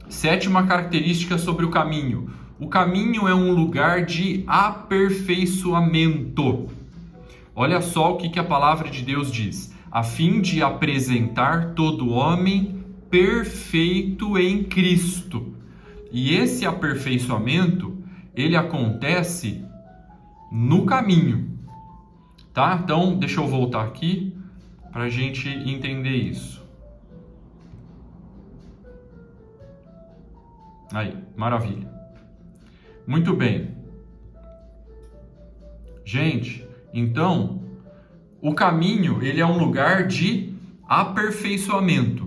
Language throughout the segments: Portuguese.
Sétima característica sobre o caminho. O caminho é um lugar de aperfeiçoamento. Olha só o que a palavra de Deus diz. A fim de apresentar todo homem perfeito em Cristo. E esse aperfeiçoamento, ele acontece no caminho. Tá? Então, deixa eu voltar aqui para a gente entender isso. Aí, maravilha. Muito bem. Gente, então, o caminho, ele é um lugar de aperfeiçoamento.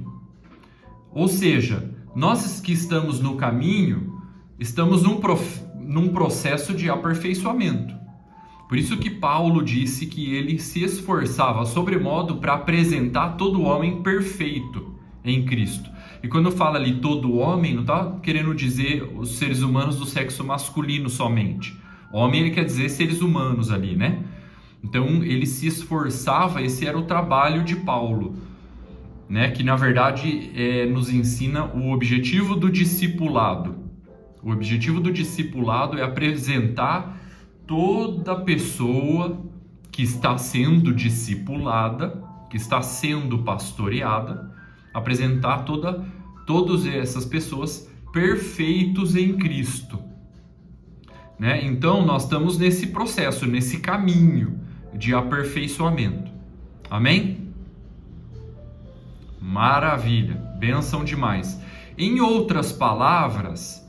Ou seja, nós que estamos no caminho, estamos num processo de aperfeiçoamento. Por isso que Paulo disse que ele se esforçava sobremodo para apresentar todo homem perfeito em Cristo. E quando fala ali todo homem, não está querendo dizer os seres humanos do sexo masculino somente. Homem, ele quer dizer seres humanos ali, né? Então, ele se esforçava, esse era o trabalho de Paulo, né? Que, na verdade, nos ensina o objetivo do discipulado. O objetivo do discipulado é apresentar toda pessoa que está sendo discipulada, que está sendo pastoreada, apresentar todas essas pessoas perfeitos em Cristo, né? Então nós estamos nesse processo, nesse caminho de aperfeiçoamento. Amém? Maravilha, bênção demais. Em outras palavras,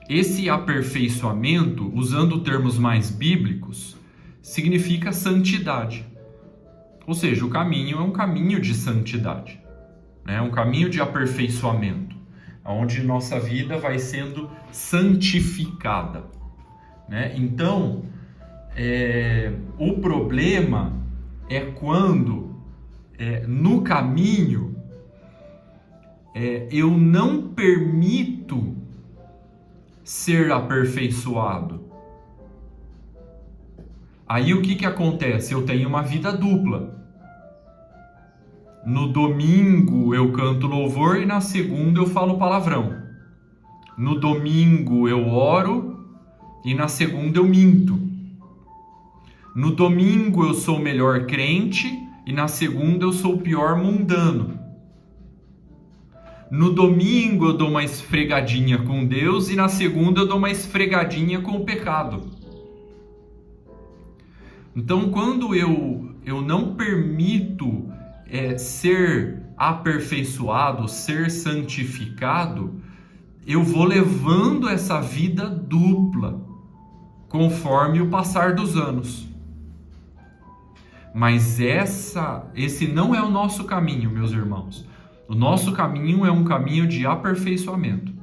esse aperfeiçoamento, usando termos mais bíblicos, significa santidade. Ou seja, o caminho é um caminho de santidade, né? Um caminho de aperfeiçoamento, onde nossa vida vai sendo santificada, né? Então, o problema é quando no caminho eu não permito ser aperfeiçoado. Aí o que acontece? Eu tenho uma vida dupla. No domingo eu canto louvor e na segunda eu falo palavrão. No domingo eu oro e na segunda eu minto. No domingo eu sou o melhor crente e na segunda eu sou o pior mundano. No domingo eu dou uma esfregadinha com Deus e na segunda eu dou uma esfregadinha com o pecado. Então, quando eu não permito ser aperfeiçoado, ser santificado, eu vou levando essa vida dupla conforme o passar dos anos. Mas esse não é o nosso caminho, meus irmãos. O nosso caminho é um caminho de aperfeiçoamento.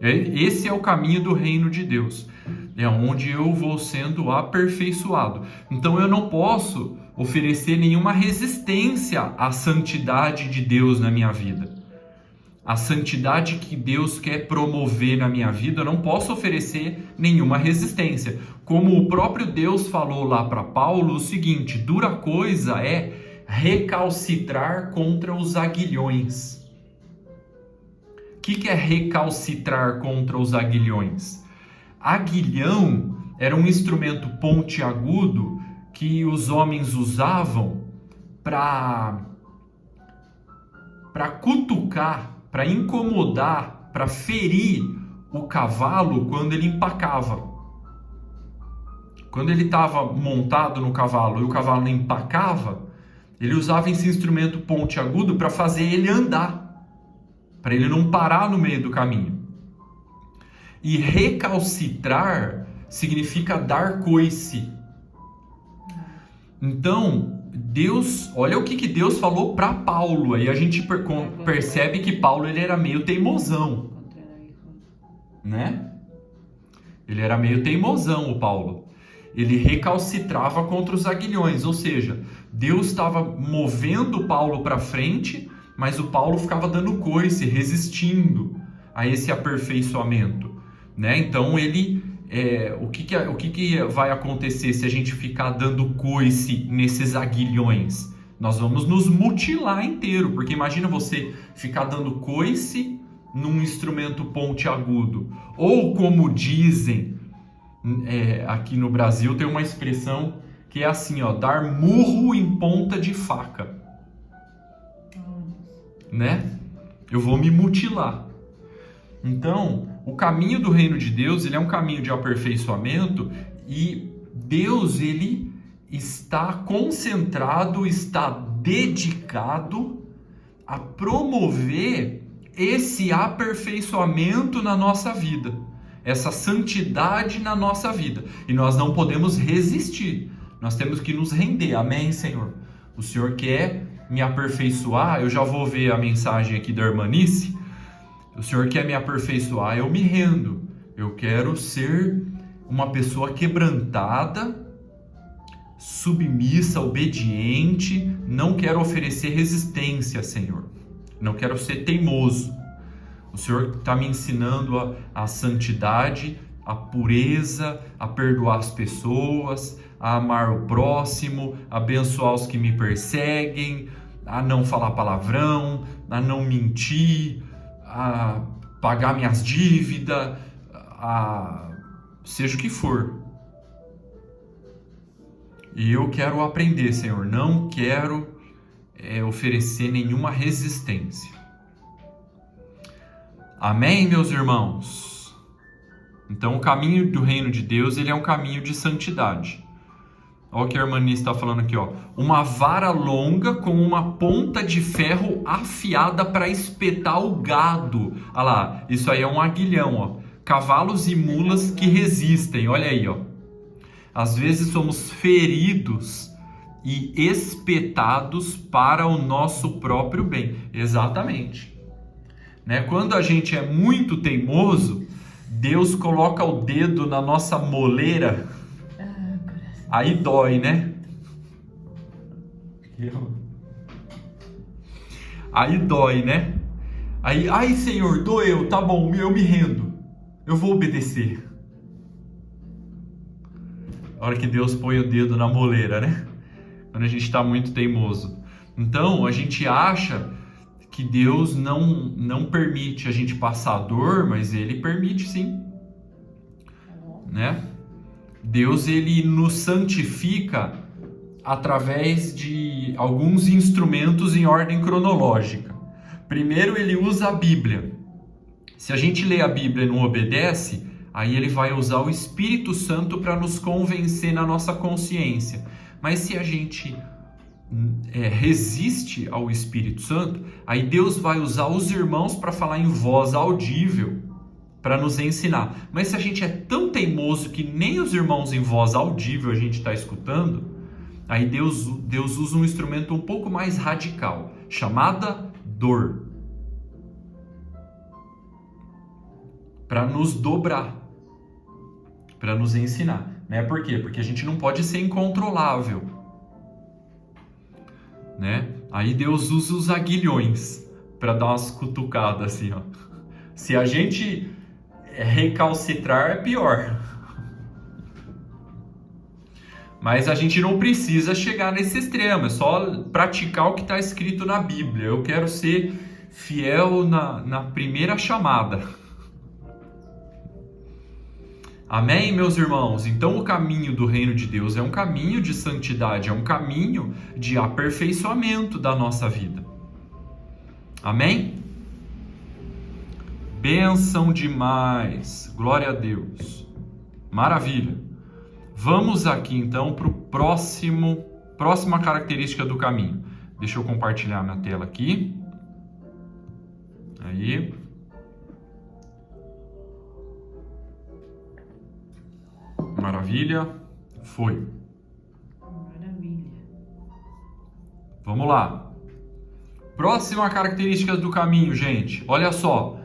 Esse é o caminho do reino de Deus. É onde eu vou sendo aperfeiçoado. Então eu não posso oferecer nenhuma resistência à santidade de Deus na minha vida. A santidade que Deus quer promover na minha vida, eu não posso oferecer nenhuma resistência. Como o próprio Deus falou lá para Paulo o seguinte: dura coisa é recalcitrar contra os aguilhões. O que é recalcitrar contra os aguilhões? Aguilhão era um instrumento pontiagudo que os homens usavam para cutucar, para incomodar, para ferir o cavalo quando ele empacava. Quando ele estava montado no cavalo e o cavalo empacava, ele usava esse instrumento pontiagudo para fazer ele andar, para ele não parar no meio do caminho. E recalcitrar significa dar coice. Então, Deus, olha o que Deus falou para Paulo. Aí a gente percebe que Paulo ele era meio teimosão, né? Ele era meio teimosão, o Paulo. Ele recalcitrava contra os aguilhões, ou seja, Deus estava movendo o Paulo para frente, mas o Paulo ficava dando coice, resistindo a esse aperfeiçoamento, né? Então o que vai acontecer se a gente ficar dando coice nesses aguilhões, Nós vamos nos mutilar inteiro, porque imagina você ficar dando coice num instrumento pontiagudo. Ou como dizem, aqui no Brasil tem uma expressão que é assim, ó, dar murro em ponta de faca. Né? Eu vou me mutilar. Então, o caminho do reino de Deus, ele é um caminho de aperfeiçoamento e Deus, ele está concentrado, está dedicado a promover esse aperfeiçoamento na nossa vida, essa santidade na nossa vida. E nós não podemos resistir, nós temos que nos render. Amém, Senhor? O Senhor quer me aperfeiçoar, eu já vou ver a mensagem aqui da Irmanice. O Senhor quer me aperfeiçoar, eu me rendo. Eu quero ser uma pessoa quebrantada, submissa, obediente. Não quero oferecer resistência, Senhor. Não quero ser teimoso. O Senhor está me ensinando a santidade, a pureza, a perdoar as pessoas, a amar o próximo, a abençoar os que me perseguem, a não falar palavrão, a não mentir, a pagar minhas dívidas, seja o que for. E eu quero aprender, Senhor, não quero oferecer nenhuma resistência. Amém, meus irmãos? Então, o caminho do reino de Deus, ele é um caminho de santidade. Olha o que a irmã Nice está falando aqui, ó. Uma vara longa com uma ponta de ferro afiada para espetar o gado. Olha lá, isso aí é um aguilhão, ó. Cavalos e mulas que resistem, olha aí, ó. Às vezes somos feridos e espetados para o nosso próprio bem. Exatamente. Né? Quando a gente é muito teimoso, Deus coloca o dedo na nossa moleira. Aí dói, né? Aí dói, né? Aí, ai, Senhor, doeu, tá bom, eu me rendo. Eu vou obedecer. A hora que Deus põe o dedo na moleira, né? Quando a gente está muito teimoso. Então, a gente acha que Deus não permite a gente passar dor, mas Ele permite sim. Né? Deus, ele nos santifica através de alguns instrumentos em ordem cronológica. Primeiro, ele usa a Bíblia. Se a gente lê a Bíblia e não obedece, aí ele vai usar o Espírito Santo para nos convencer na nossa consciência. Mas se a gente resiste ao Espírito Santo, aí Deus vai usar os irmãos para falar em voz audível, para nos ensinar. Mas se a gente é tão teimoso que nem os irmãos em voz audível a gente está escutando, aí Deus usa um instrumento um pouco mais radical, chamada dor, para nos dobrar, para nos ensinar. Né? Por quê? Porque a gente não pode ser incontrolável. Né? Aí Deus usa os aguilhões para dar umas cutucadas assim, ó. Se a gente recalcitrar, é pior. Mas a gente não precisa chegar nesse extremo, é só praticar o que está escrito na Bíblia. Eu quero ser fiel na primeira chamada. Amém, meus irmãos? Então o caminho do reino de Deus é um caminho de santidade, é um caminho de aperfeiçoamento da nossa vida. Amém? Bênção demais, glória a Deus, maravilha. Vamos aqui então para o próxima característica do caminho. Deixa eu compartilhar minha tela aqui. Aí. Maravilha, foi. Maravilha. Vamos lá. Próxima característica do caminho, gente. Olha só.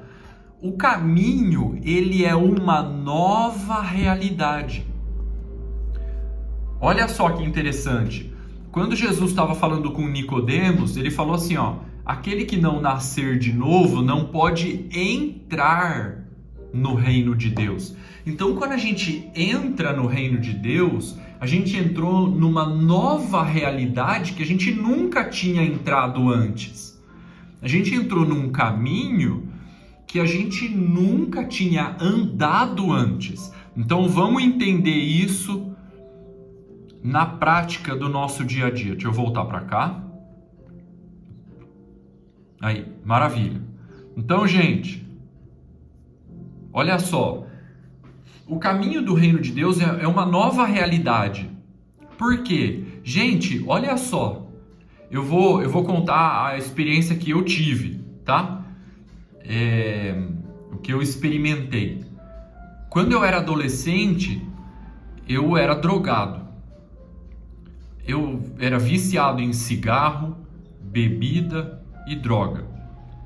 O caminho, ele é uma nova realidade. Olha só que interessante. Quando Jesus estava falando com Nicodemos, ele falou assim, ó: aquele que não nascer de novo não pode entrar no reino de Deus. Então, quando a gente entra no reino de Deus, a gente entrou numa nova realidade que a gente nunca tinha entrado antes. A gente entrou num caminho que a gente nunca tinha andado antes. Então vamos entender isso na prática do nosso dia a dia. Deixa eu voltar para cá. Aí, maravilha. Então, gente, olha só. O caminho do reino de Deus é uma nova realidade. Por quê? Gente, olha só. Eu vou contar a experiência que eu tive, tá? O que eu experimentei. Quando eu era adolescente, eu era drogado. Eu era viciado em cigarro, bebida e droga.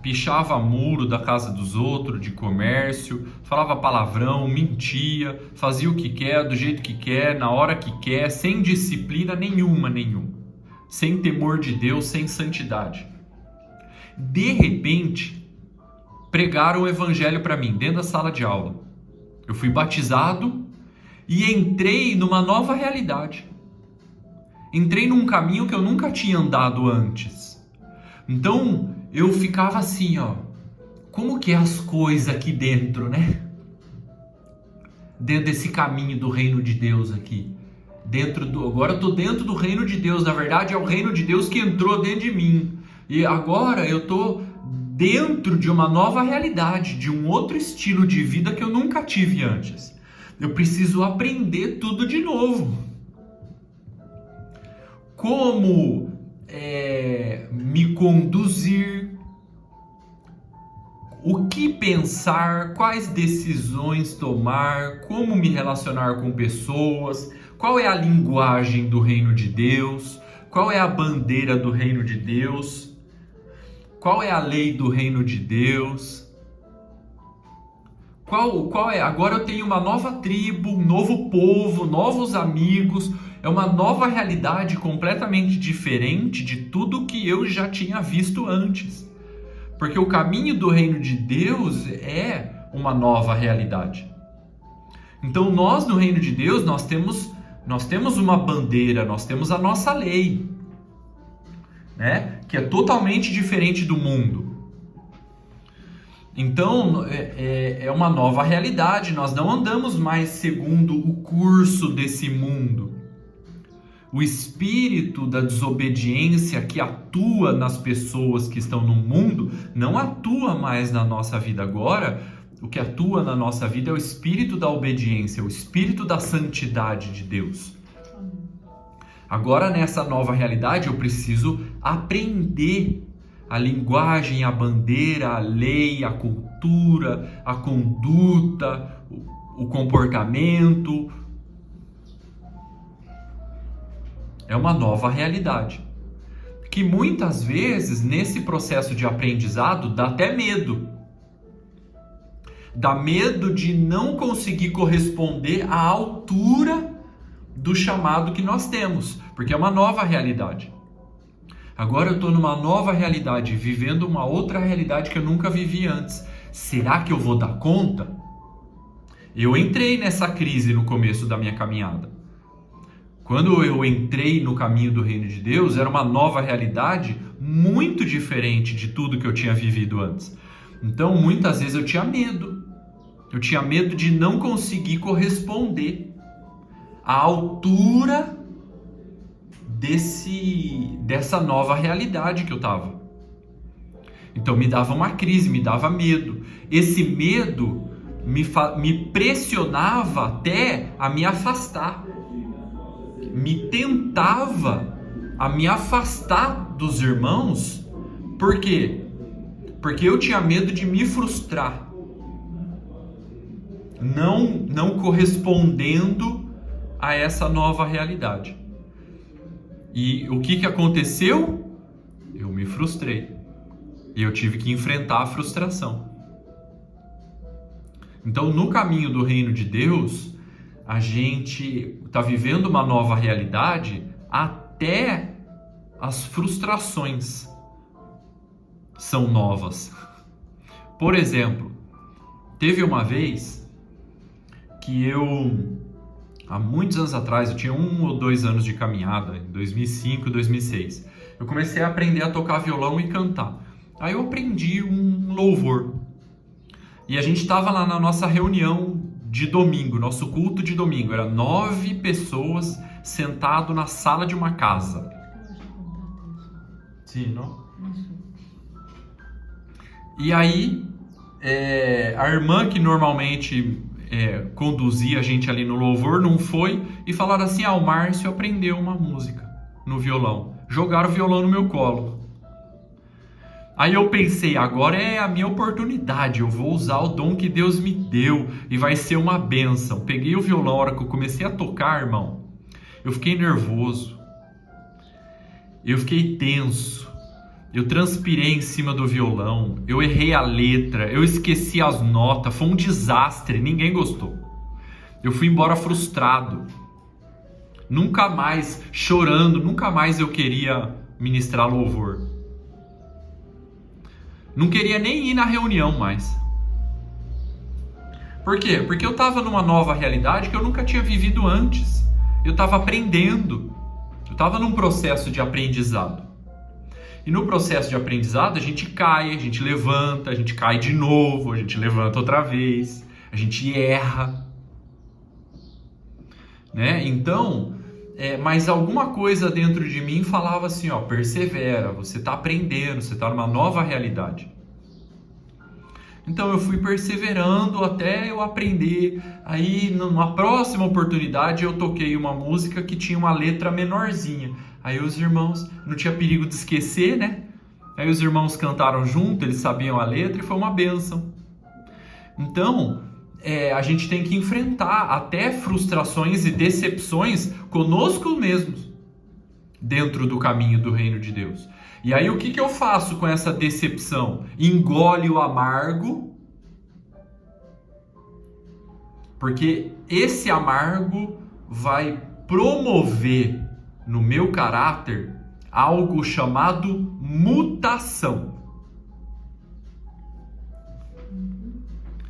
Pichava muro da casa dos outros, de comércio, falava palavrão, mentia, fazia o que quer, do jeito que quer, na hora que quer, sem disciplina nenhuma. Sem temor de Deus, sem santidade. De repente, pregaram o evangelho para mim, dentro da sala de aula. Eu fui batizado e entrei numa nova realidade. Entrei num caminho que eu nunca tinha andado antes. Então, eu ficava assim, ó, como que é as coisas aqui dentro, né? Dentro desse caminho do reino de Deus aqui. Agora eu tô dentro do reino de Deus, na verdade é o reino de Deus que entrou dentro de mim. E agora eu tô dentro de uma nova realidade, de um outro estilo de vida que eu nunca tive antes. Eu preciso aprender tudo de novo. Como me conduzir, o que pensar, quais decisões tomar, como me relacionar com pessoas, qual é a linguagem do reino de Deus, qual é a bandeira do reino de Deus, qual é a lei do reino de Deus, qual é? Agora eu tenho uma nova tribo, um novo povo, novos amigos. É uma nova realidade completamente diferente de tudo que eu já tinha visto antes. Porque o caminho do reino de Deus é uma nova realidade. Então nós no reino de Deus, nós temos uma bandeira, nós temos a nossa lei, né? Que é totalmente diferente do mundo. Então é uma nova realidade, nós não andamos mais segundo o curso desse mundo. O espírito da desobediência que atua nas pessoas que estão no mundo não atua mais na nossa vida agora. O que atua na nossa vida é o espírito da obediência, o espírito da santidade de Deus. Agora, nessa nova realidade, eu preciso aprender a linguagem, a bandeira, a lei, a cultura, a conduta, o comportamento. É uma nova realidade, que muitas vezes nesse processo de aprendizado dá até medo. Dá medo de não conseguir corresponder à altura do chamado que nós temos, porque é uma nova realidade. Agora eu estou numa nova realidade, vivendo uma outra realidade que eu nunca vivi antes. Será que eu vou dar conta? Eu entrei nessa crise no começo da minha caminhada. Quando eu entrei no caminho do reino de Deus, era uma nova realidade muito diferente de tudo que eu tinha vivido antes. Então, muitas vezes eu tinha medo. Eu tinha medo de não conseguir corresponder à altura dessa nova realidade que eu estava. Então, me dava uma crise, me dava medo. Esse medo me pressionava até a me afastar. Me tentava a me afastar dos irmãos. Por quê? Porque eu tinha medo de me frustrar, não correspondendo a essa nova realidade. E o que aconteceu? Eu me frustrei e eu tive que enfrentar a frustração. Então, no caminho do reino de Deus, a gente está vivendo uma nova realidade, até as frustrações são novas. Por exemplo, teve uma vez que eu há muitos anos atrás, eu tinha 1 ou 2 anos de caminhada, em 2005, 2006. Eu comecei a aprender a tocar violão e cantar. Aí eu aprendi um louvor. E a gente estava lá na nossa reunião de domingo, nosso culto de domingo. Era 9 pessoas sentado na sala de uma casa. Sim, não? E aí, a irmã que normalmente conduzia a gente ali no louvor não foi e falaram assim: o Márcio aprendeu uma música no violão. Jogaram o violão no meu colo. Aí eu pensei, agora é a minha oportunidade, eu vou usar o dom que Deus me deu e vai ser uma bênção. Peguei o violão, a hora que eu comecei a tocar, irmão, eu fiquei nervoso, eu fiquei tenso, eu transpirei em cima do violão, eu errei a letra, eu esqueci as notas, foi um desastre, ninguém gostou. Eu fui embora frustrado, nunca mais, chorando, nunca mais eu queria ministrar louvor. Não queria nem ir na reunião mais. Por quê? Porque eu estava numa nova realidade que eu nunca tinha vivido antes. Eu estava aprendendo. Eu estava num processo de aprendizado. E no processo de aprendizado a gente cai, a gente levanta, a gente cai de novo, a gente levanta outra vez, a gente erra. Né? Então, mas alguma coisa dentro de mim falava assim, persevera, você está aprendendo, você está numa nova realidade. Então eu fui perseverando até eu aprender. Aí numa próxima oportunidade eu toquei uma música que tinha uma letra menorzinha. Aí os irmãos, não tinha perigo de esquecer, né? Aí os irmãos cantaram junto, eles sabiam a letra e foi uma bênção. Então, a gente tem que enfrentar até frustrações e decepções conosco mesmos dentro do caminho do reino de Deus. E aí o que eu faço com essa decepção? Engole o amargo, porque esse amargo vai promover no meu caráter algo chamado mutação.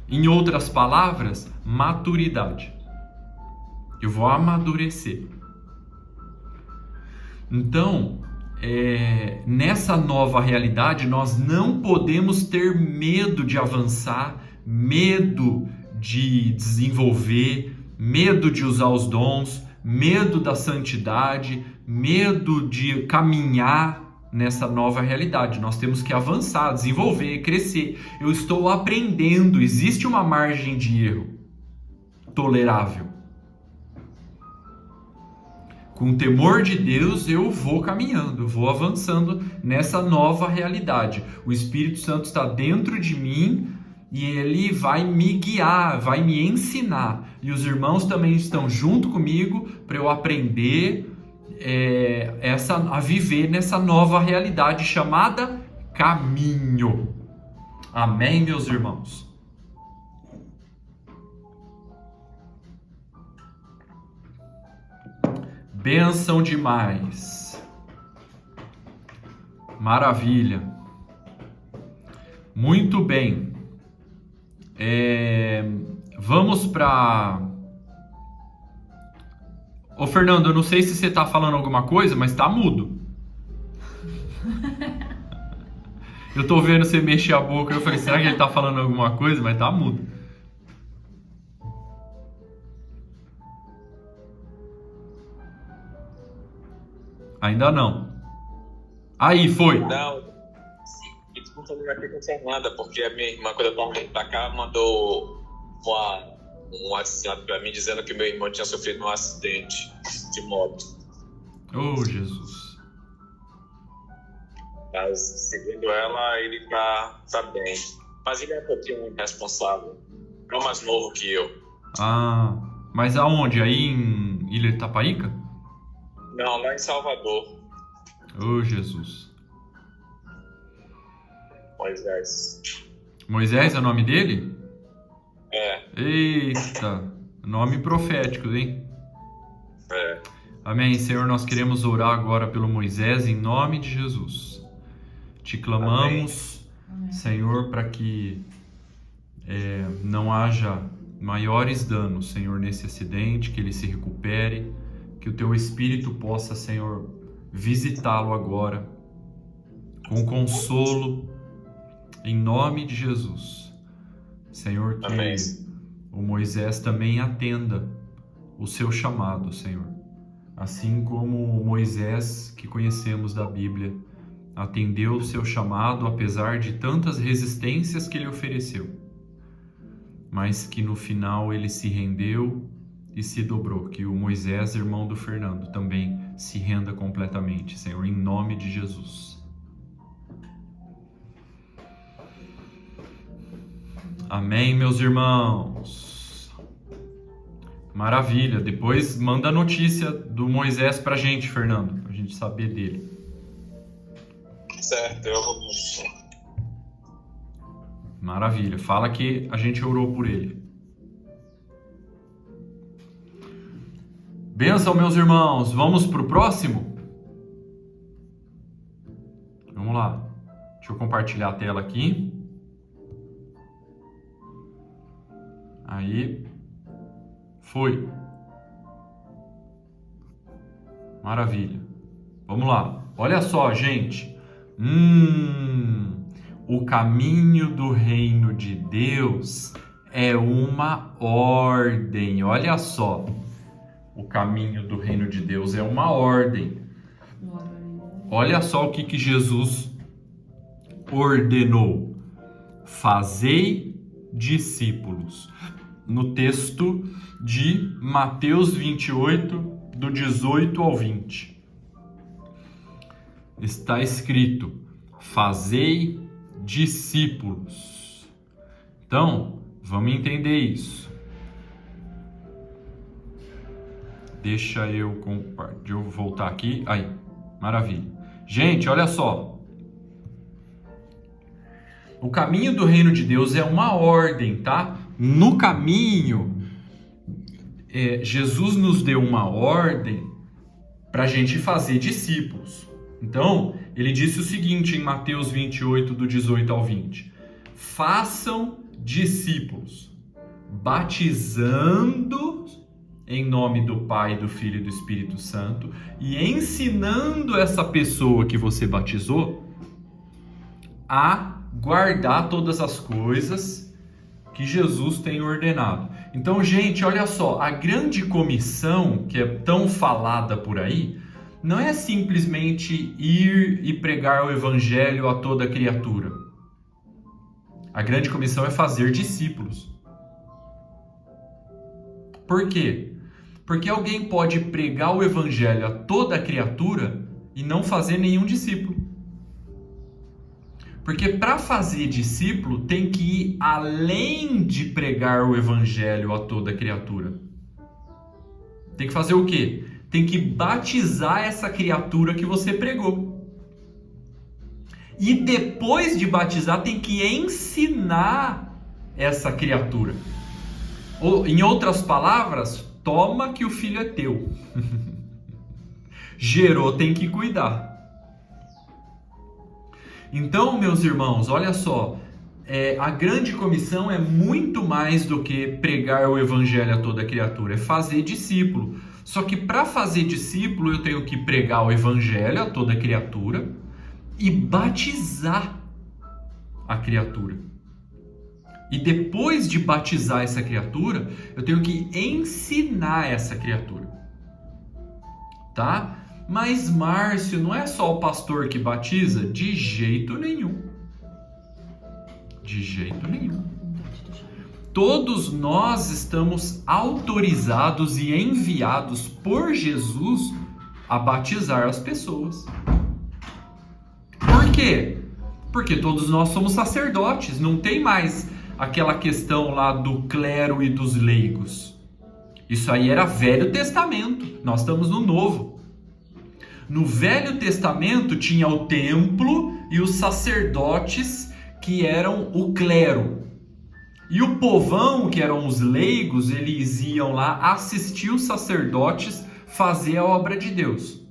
Em outras palavras, maturidade. Eu vou amadurecer. Então, nessa nova realidade, nós não podemos ter medo de avançar, medo de desenvolver, medo de usar os dons, medo da santidade, medo de caminhar nessa nova realidade. Nós temos que avançar, desenvolver, crescer. Eu estou aprendendo, existe uma margem de erro tolerável. Com o temor de Deus, eu vou caminhando, eu vou avançando nessa nova realidade. O Espírito Santo está dentro de mim e ele vai me guiar, vai me ensinar. E os irmãos também estão junto comigo para eu aprender a viver nessa nova realidade chamada caminho. Amém, meus irmãos? Bênção demais. Maravilha. Muito bem. Vamos para... Ô Fernando, eu não sei se você está falando alguma coisa, mas está mudo. Eu tô vendo você mexer a boca, eu falei, será que ele está falando alguma coisa? Mas está mudo. Ainda não. Aí, foi. Não, desculpa, não vai acontecer nada, porque a minha irmã, quando eu tava vindo pra cá, mandou um WhatsApp pra mim dizendo que meu irmão tinha sofrido um acidente de moto. Oh, Jesus. Mas, segundo ela, ele tá bem. Mas ele é um pouquinho responsável. É o mais novo que eu. Ah, mas aonde? Aí em Ilha de Itaparica? Não, lá em Salvador. Oh, Jesus. Moisés. Moisés é o nome dele? É. Eita, nome profético, hein? É. Amém. Senhor, nós queremos orar agora pelo Moisés em nome de Jesus. Te clamamos, Amém. Senhor, para que não haja maiores danos, Senhor, nesse acidente, que ele se recupere, que o teu Espírito possa, Senhor, visitá-lo agora, com consolo, em nome de Jesus. Senhor, que Amém. o Moisés também atenda o seu chamado, Senhor. Assim como o Moisés que conhecemos da Bíblia atendeu o seu chamado, apesar de tantas resistências que ele ofereceu, mas que no final ele se rendeu e se dobrou. Que o Moisés, irmão do Fernando, também se renda completamente, Senhor, em nome de Jesus. Amém, meus irmãos. Maravilha. Depois manda a notícia do Moisés pra gente, Fernando, pra gente saber dele. Certo, eu vou. Maravilha. Fala que a gente orou por ele. Bênção, meus irmãos. Vamos pro próximo? Vamos lá. Deixa eu compartilhar a tela aqui. Aí. Foi. Maravilha. Vamos lá. Olha só, gente. O caminho do reino de Deus é uma ordem. Olha só. O caminho do reino de Deus é uma ordem. Olha só o que Jesus ordenou. Fazei discípulos. No texto de Mateus 28, do 18 ao 20. Está escrito: fazei discípulos. Então, vamos entender isso. Deixa eu voltar aqui. Aí, maravilha. Gente, olha só. O caminho do reino de Deus é uma ordem, tá? No caminho, Jesus nos deu uma ordem para a gente fazer discípulos. Então, ele disse o seguinte em Mateus 28, do 18 ao 20. Façam discípulos, batizando em nome do Pai, do Filho e do Espírito Santo e ensinando essa pessoa que você batizou a guardar todas as coisas que Jesus tem ordenado. Então, gente, olha só, a grande comissão que é tão falada por aí não é simplesmente ir e pregar o evangelho a toda criatura. A grande comissão é fazer discípulos. Por quê? Porque alguém pode pregar o evangelho a toda criatura e não fazer nenhum discípulo. Porque para fazer discípulo tem que ir além de pregar o evangelho a toda criatura. Tem que fazer o quê? Tem que batizar essa criatura que você pregou. E depois de batizar, tem que ensinar essa criatura. Ou, em outras palavras, toma que o filho é teu. Gerou, tem que cuidar. Então, meus irmãos, olha só. A grande comissão é muito mais do que pregar o evangelho a toda criatura. É fazer discípulo. Só que para fazer discípulo, eu tenho que pregar o evangelho a toda criatura e batizar a criatura. E depois de batizar essa criatura, eu tenho que ensinar essa criatura. Tá? Mas, Márcio, não é só o pastor que batiza? De jeito nenhum. De jeito nenhum. Todos nós estamos autorizados e enviados por Jesus a batizar as pessoas. Por quê? Porque todos nós somos sacerdotes, não tem mais aquela questão lá do clero e dos leigos. Isso aí era Velho Testamento, nós estamos no Novo. No Velho Testamento tinha o templo e os sacerdotes que eram o clero. E o povão, que eram os leigos, eles iam lá assistir os sacerdotes fazer a obra de Deus.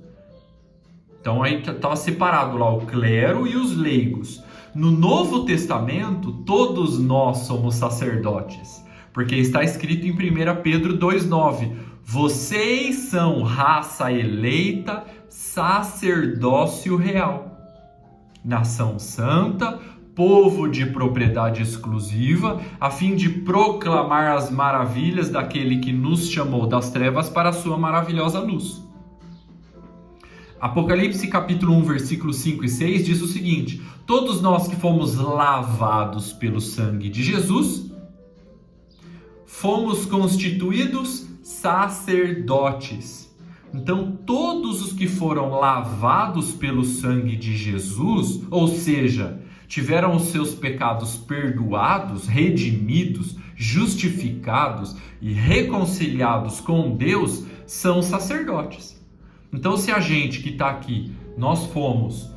Então aí estava separado lá o clero e os leigos. No Novo Testamento, todos nós somos sacerdotes, Porque está escrito em 1 Pedro 2,9: vocês são raça eleita, sacerdócio real, nação santa, povo de propriedade exclusiva, a fim de proclamar as maravilhas daquele que nos chamou das trevas para a sua maravilhosa luz. Apocalipse capítulo 1, versículos 5 e 6 diz o seguinte: todos nós que fomos lavados pelo sangue de Jesus, fomos constituídos sacerdotes. Então, todos os que foram lavados pelo sangue de Jesus, ou seja, tiveram os seus pecados perdoados, redimidos, justificados e reconciliados com Deus, são sacerdotes. Então, se a gente que está aqui, nós fomos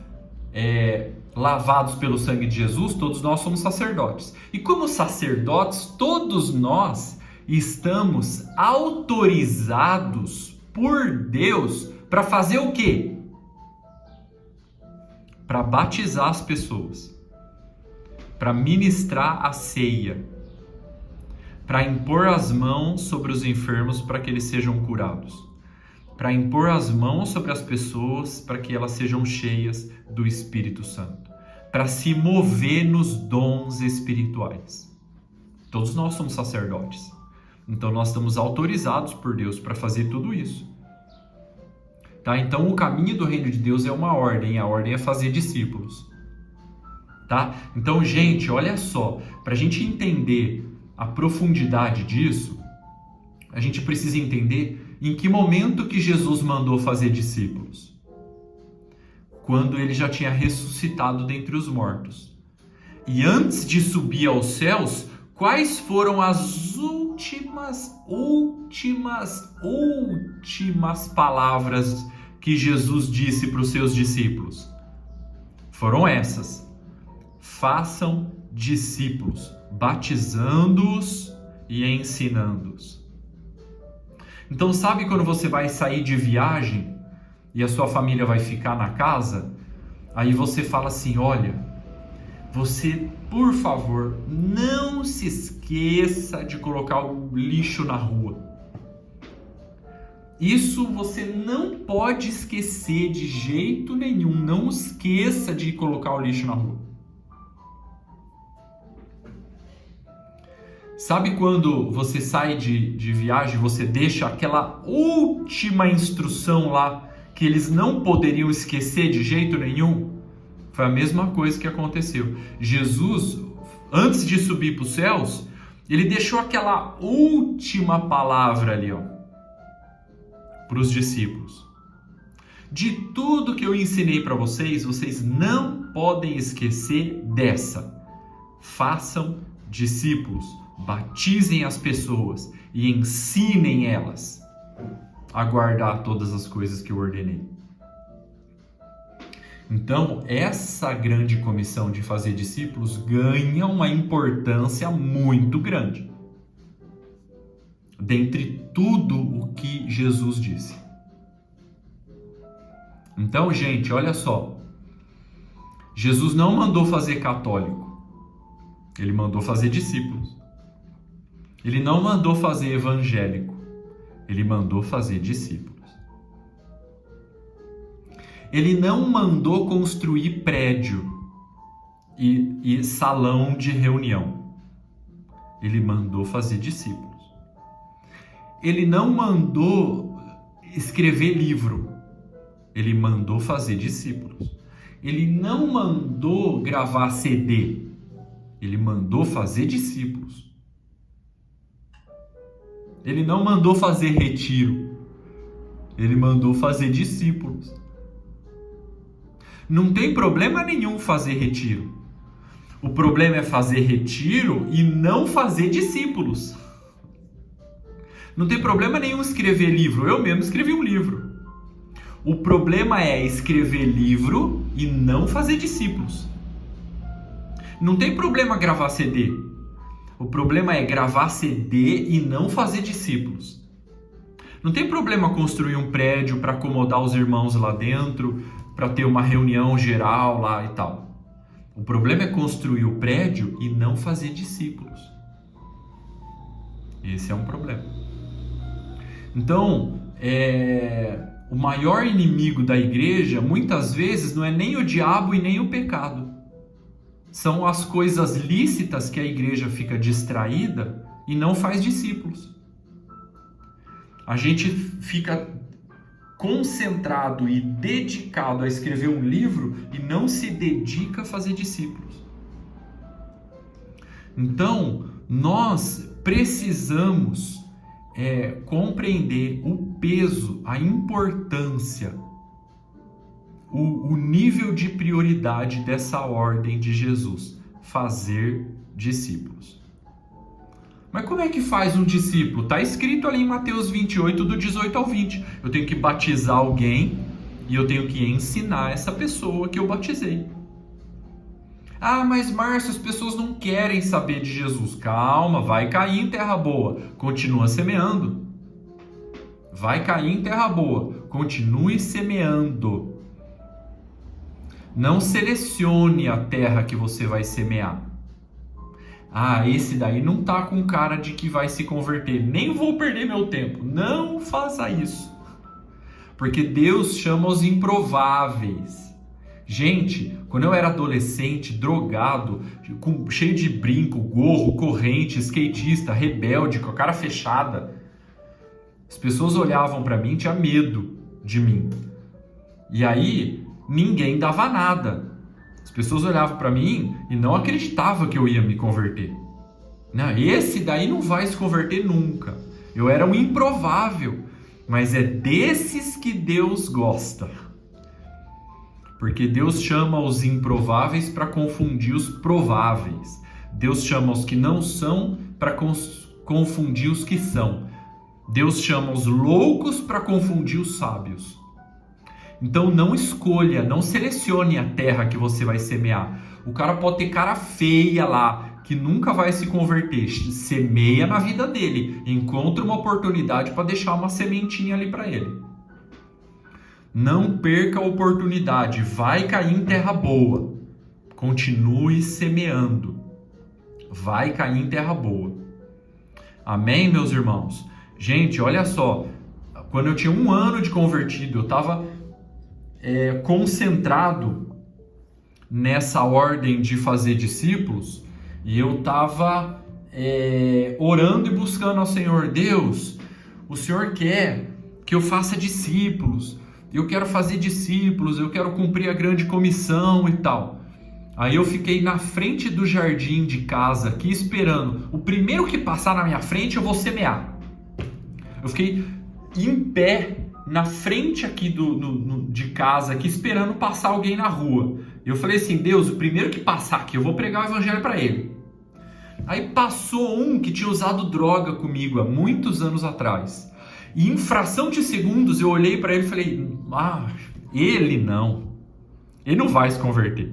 lavados pelo sangue de Jesus, todos nós somos sacerdotes. E como sacerdotes, todos nós estamos autorizados por Deus para fazer o quê? Para batizar as pessoas, para ministrar a ceia, para impor as mãos sobre os enfermos para que eles sejam curados, para impor as mãos sobre as pessoas para que elas sejam cheias do Espírito Santo, para se mover nos dons espirituais. Todos nós somos sacerdotes. Então nós estamos autorizados por Deus para fazer tudo isso. Tá? Então o caminho do reino de Deus é uma ordem, a ordem é fazer discípulos. Tá? Então, gente, olha só, para a gente entender a profundidade disso, a gente precisa entender em que momento que Jesus mandou fazer discípulos. Quando ele já tinha ressuscitado dentre os mortos. E antes de subir aos céus, quais foram as últimas palavras que Jesus disse para os seus discípulos? Foram essas: façam discípulos, batizando-os e ensinando-os. Então, sabe quando você vai sair de viagem e a sua família vai ficar na casa? Aí você fala assim: olha, você, por favor, não se esqueça de colocar o lixo na rua. Isso você não pode esquecer de jeito nenhum. Não esqueça de colocar o lixo na rua. Sabe quando você sai de viagem, você deixa aquela última instrução lá que eles não poderiam esquecer de jeito nenhum? Foi a mesma coisa que aconteceu. Jesus, antes de subir para os céus, ele deixou aquela última palavra ali, para os discípulos. De tudo que eu ensinei para vocês, vocês não podem esquecer dessa: façam discípulos, batizem as pessoas e ensinem elas a guardar todas as coisas que eu ordenei. Então, essa grande comissão de fazer discípulos ganha uma importância muito grande dentre tudo o que Jesus disse. Então, gente, olha só. Jesus não mandou fazer católico. Ele mandou fazer discípulos. Ele não mandou fazer evangélico. Ele mandou fazer discípulos. Ele não mandou construir prédio e salão de reunião. Ele mandou fazer discípulos. Ele não mandou escrever livro. Ele mandou fazer discípulos. Ele não mandou gravar CD. Ele mandou fazer discípulos. Ele não mandou fazer retiro. Ele mandou fazer discípulos. Não tem problema nenhum fazer retiro. O problema é fazer retiro e não fazer discípulos. Não tem problema nenhum escrever livro. Eu mesmo escrevi um livro. O problema é escrever livro e não fazer discípulos. Não tem problema gravar CD. O problema é gravar CD e não fazer discípulos. Não tem problema construir um prédio para acomodar os irmãos lá dentro, para ter uma reunião geral lá e tal. O problema é construir o prédio e não fazer discípulos. Esse é um problema. Então, o maior inimigo da igreja, muitas vezes, não é nem o diabo e nem o pecado. São as coisas lícitas que a igreja fica distraída e não faz discípulos. A gente fica concentrado e dedicado a escrever um livro e não se dedica a fazer discípulos. Então, nós precisamos compreender o peso, a importância, o nível de prioridade dessa ordem de Jesus, fazer discípulos. Mas como é que faz um discípulo? Está escrito ali em Mateus 28, do 18 ao 20. Eu tenho que batizar alguém e eu tenho que ensinar essa pessoa que eu batizei. Ah, mas Márcio, as pessoas não querem saber de Jesus. Calma, vai cair em terra boa. Continua semeando. Vai cair em terra boa. Continue semeando. Não selecione a terra que você vai semear. Ah, esse daí não tá com cara de que vai se converter. Nem vou perder meu tempo. Não faça isso. Porque Deus chama os improváveis. Gente, quando eu era adolescente, drogado, cheio de brinco, gorro, corrente, skatista, rebelde, com a cara fechada, as pessoas olhavam pra mim e tinham medo de mim. E aí, ninguém dava nada. As pessoas olhavam pra mim e não acreditavam que eu ia me converter. Não, esse daí não vai se converter nunca. Eu era um improvável, mas é desses que Deus gosta. Porque Deus chama os improváveis para confundir os prováveis. Deus chama os que não são para confundir os que são. Deus chama os loucos para confundir os sábios. Então não escolha, não selecione a terra que você vai semear. O cara pode ter cara feia lá, que nunca vai se converter. Semeia na vida dele. Encontra uma oportunidade para deixar uma sementinha ali para ele. Não perca a oportunidade. Vai cair em terra boa. Continue semeando. Vai cair em terra boa. Amém, meus irmãos? Gente, olha só. Quando eu tinha 1 ano de convertido, eu estava concentrado nessa ordem de fazer discípulos, e eu estava orando e buscando ao Senhor. Deus, o Senhor quer que eu faça discípulos, eu quero fazer discípulos, eu quero cumprir a grande comissão e tal. Aí eu fiquei na frente do jardim de casa aqui esperando, o primeiro que passar na minha frente eu vou semear. Eu fiquei em pé na frente aqui de casa, aqui, esperando passar alguém na rua. Eu falei assim, Deus, o primeiro que passar aqui, eu vou pregar o evangelho para ele. Aí passou um que tinha usado droga comigo há muitos anos atrás. E em fração de segundos eu olhei para ele e falei, ele não vai se converter.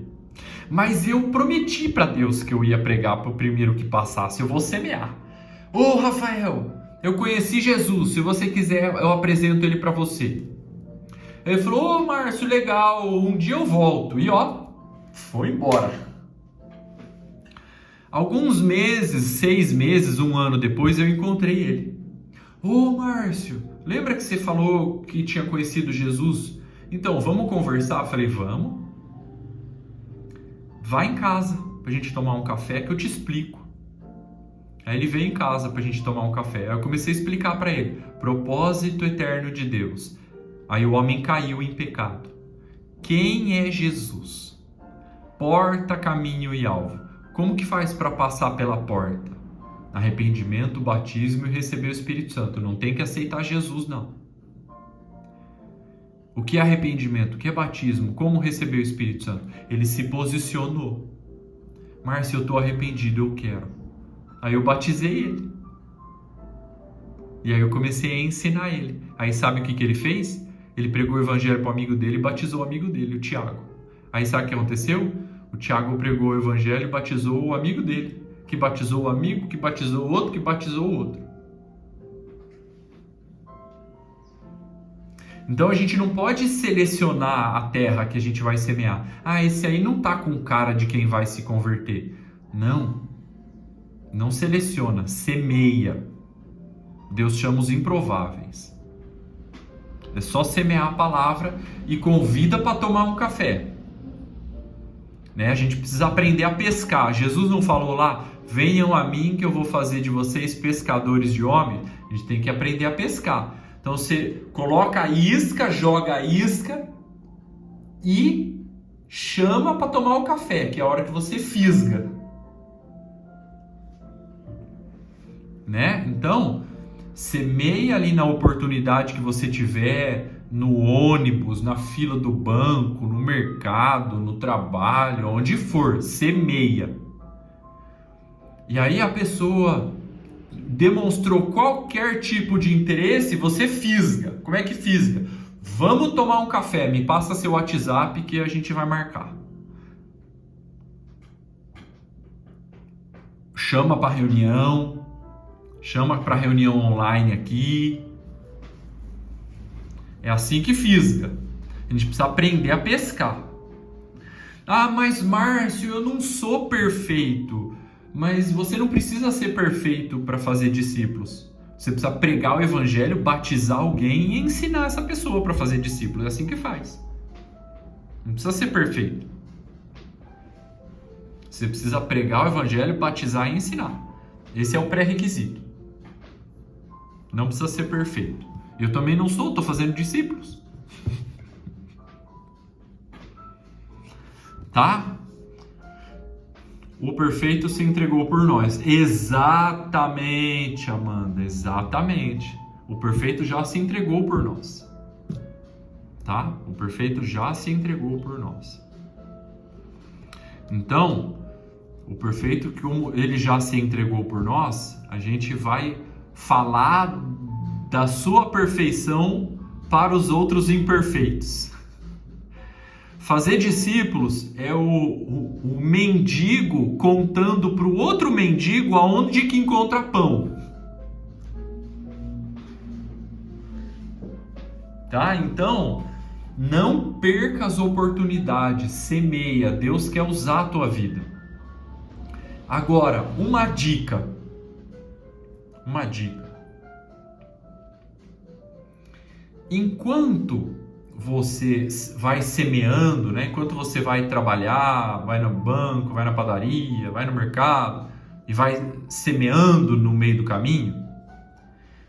Mas eu prometi para Deus que eu ia pregar para o primeiro que passasse, eu vou semear. Ô Rafael, eu conheci Jesus, se você quiser eu apresento ele para você. Ele falou, Márcio, legal, um dia eu volto. E foi embora. Alguns meses, 6 meses, 1 ano depois, eu encontrei ele. Márcio, lembra que você falou que tinha conhecido Jesus? Então, vamos conversar? Eu falei, vamos. Vai em casa pra gente tomar um café que eu te explico. Aí ele veio em casa pra gente tomar um café. Aí eu comecei a explicar para ele, propósito eterno de Deus. Aí o homem caiu em pecado. Quem é Jesus? Porta, caminho e alvo. Como que faz para passar pela porta? Arrependimento, batismo e receber o Espírito Santo. Não tem que aceitar Jesus, não. O que é arrependimento? O que é batismo? Como receber o Espírito Santo? Ele se posicionou. Márcio, eu estou arrependido, eu quero. Aí eu batizei ele. E aí eu comecei a ensinar ele. Aí sabe o que ele fez? Ele pregou o evangelho para o amigo dele e batizou o amigo dele, o Tiago. Aí sabe o que aconteceu? O Tiago pregou o evangelho e batizou o amigo dele, que batizou o amigo, que batizou o outro, que batizou o outro. Então a gente não pode selecionar a terra que a gente vai semear. Esse aí não tá com cara de quem vai se converter. Não seleciona, semeia. Deus chama os improváveis. É só semear a palavra e convida para tomar um café. Né? A gente precisa aprender a pescar. Jesus não falou lá, venham a mim que eu vou fazer de vocês pescadores de homens? A gente tem que aprender a pescar. Então você coloca a isca, joga a isca e chama para tomar o café, que é a hora que você fisga. Né? Então, semeia ali na oportunidade que você tiver, no ônibus, na fila do banco, no mercado, no trabalho, onde for, semeia. E aí a pessoa demonstrou qualquer tipo de interesse, você fisga. Como é que fisga? Vamos tomar um café, me passa seu WhatsApp que a gente vai marcar. Chama para reunião, chama para reunião online aqui. É assim que fisga. A gente precisa aprender a pescar. Ah, mas Márcio, eu não sou perfeito. Mas você não precisa ser perfeito para fazer discípulos. Você precisa pregar o evangelho, batizar alguém e ensinar essa pessoa para fazer discípulos. É assim que faz. Não precisa ser perfeito. Você precisa pregar o evangelho, batizar e ensinar. Esse é o pré-requisito. Não precisa ser perfeito. Eu também não sou, estou fazendo discípulos. Tá? O perfeito se entregou por nós. Exatamente, Amanda, exatamente. O perfeito já se entregou por nós. Tá? O perfeito já se entregou por nós. Então, o perfeito, como ele já se entregou por nós, a gente vai falar da sua perfeição para os outros imperfeitos. Fazer discípulos é o mendigo contando para o outro mendigo aonde que encontra pão. Tá? Então, não perca as oportunidades, semeia. Deus quer usar a tua vida. Agora, uma dica. Enquanto você vai semeando, né? Enquanto você vai trabalhar, vai no banco, vai na padaria, vai no mercado e vai semeando no meio do caminho,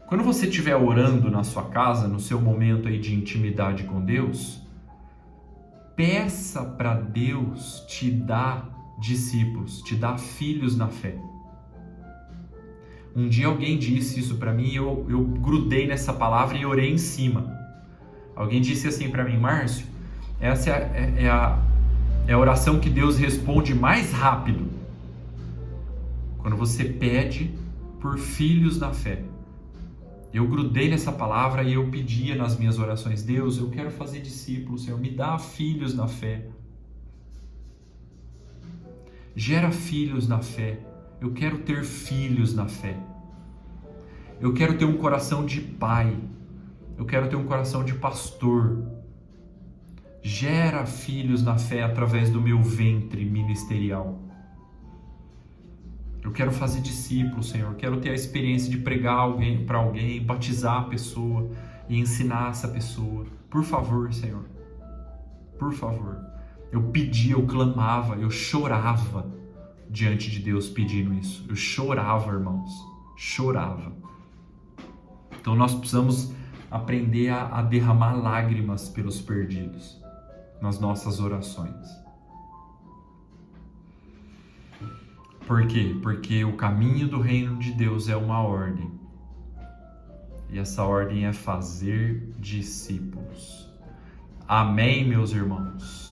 quando você estiver orando na sua casa, no seu momento aí de intimidade com Deus, peça para Deus te dar discípulos, te dar filhos na fé. Um dia alguém disse isso para mim e eu grudei nessa palavra e orei em cima. Alguém disse assim para mim, Márcio, essa é a oração que Deus responde mais rápido. Quando você pede por filhos na fé. Eu grudei nessa palavra e eu pedia nas minhas orações, Deus, eu quero fazer discípulos, Senhor, me dá filhos na fé. Gera filhos na fé. Eu quero ter filhos na fé. Eu quero ter um coração de pai. Eu quero ter um coração de pastor. Gera filhos na fé através do meu ventre ministerial. Eu quero fazer discípulos, Senhor. Eu quero ter a experiência de pregar para alguém, batizar a pessoa e ensinar essa pessoa. Por favor, Senhor. Por favor. Eu pedia, eu clamava, eu chorava diante de Deus pedindo isso. Eu chorava, irmãos. Chorava. Então nós precisamos aprender a derramar lágrimas pelos perdidos nas nossas orações. Por quê? Porque o caminho do reino de Deus é uma ordem. E essa ordem é fazer discípulos. Amém, meus irmãos?